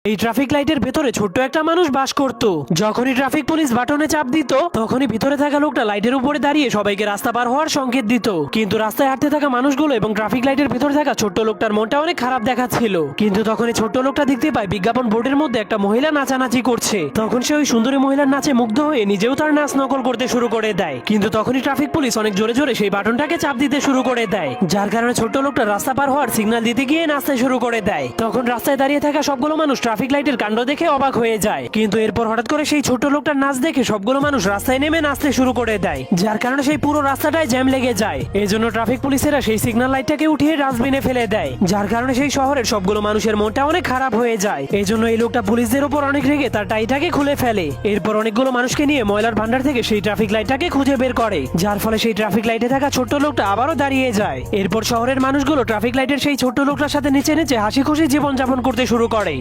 এই ট্রাফিক লাইটের ভেতরে ছোট্ট একটা মানুষ বাস করত। যখনই ট্রাফিক পুলিশ বাটনে চাপ দিত তখনই ভিতরে থাকা লোকটা লাইটের উপরে দাঁড়িয়ে সবাইকে রাস্তা পার হওয়ার সংকেত দিত। কিন্তু রাস্তায় হাঁটতে থাকা মানুষগুলো এবং ট্রাফিক লাইটের ভিতরে থাকা ছোট্ট লোকটার মনটা অনেক খারাপ দেখাচ্ছিল। কিন্তু তখনই ছোট্ট লোকটা দেখতে পায় বিজ্ঞাপন বোর্ডের মধ্যে একটা মহিলা নাচানাচি করছে। তখন সে ওই সুন্দরী মহিলার নাচে মুগ্ধ হয়ে নিজেও তার নাচ নকল করতে শুরু করে দেয়। কিন্তু তখনই ট্রাফিক পুলিশ অনেক জোরে জোরে সেই বাটনটাকে চাপ দিতে শুরু করে দেয়, যার কারণে ছোট্ট লোকটা রাস্তা পার হওয়ার সিগন্যাল দিতে গিয়ে নাচতে শুরু করে দেয়। তখন রাস্তায় দাঁড়িয়ে থাকা সবগুলো মানুষ ট্রাফিক লাইটের কাণ্ড দেখে অবাক হয়ে যায়। কিন্তু এরপর হঠাৎ করে সেই ছোট লোকটার নাচ দেখে সবগুলো মানুষ রাস্তায় নেমে নাচতে শুরু করে দেয়, যার কারণে সেই পুরো রাস্তাটায় জ্যাম লেগে যায়। এই জন্য ট্রাফিক পুলিশেরা সেই সিগন্যাল লাইটটাকে উঠিয়ে ডাস্টবিনে ফেলে দেয়, যার কারণে সেই শহরের সবগুলো মানুষের মনটা অনেক খারাপ হয়ে যায়। এই জন্য এই লোকটা পুলিশদের উপর অনেক রেগে তার টাইটাকে খুলে ফেলে। এরপর অনেকগুলো মানুষকে নিয়ে ময়লার ভান্ডার থেকে সেই ট্রাফিক লাইটটাকে খুঁজে বের করে, যার ফলে সেই ট্রাফিক লাইটে থাকা ছোট্ট লোকটা আবারও দাঁড়িয়ে যায়। এরপর শহরের মানুষগুলো ট্রাফিক লাইটের সেই ছোট্ট লোকটার সাথে নিচে নিচে হাসি খুশি জীবনযাপন করতে শুরু করে।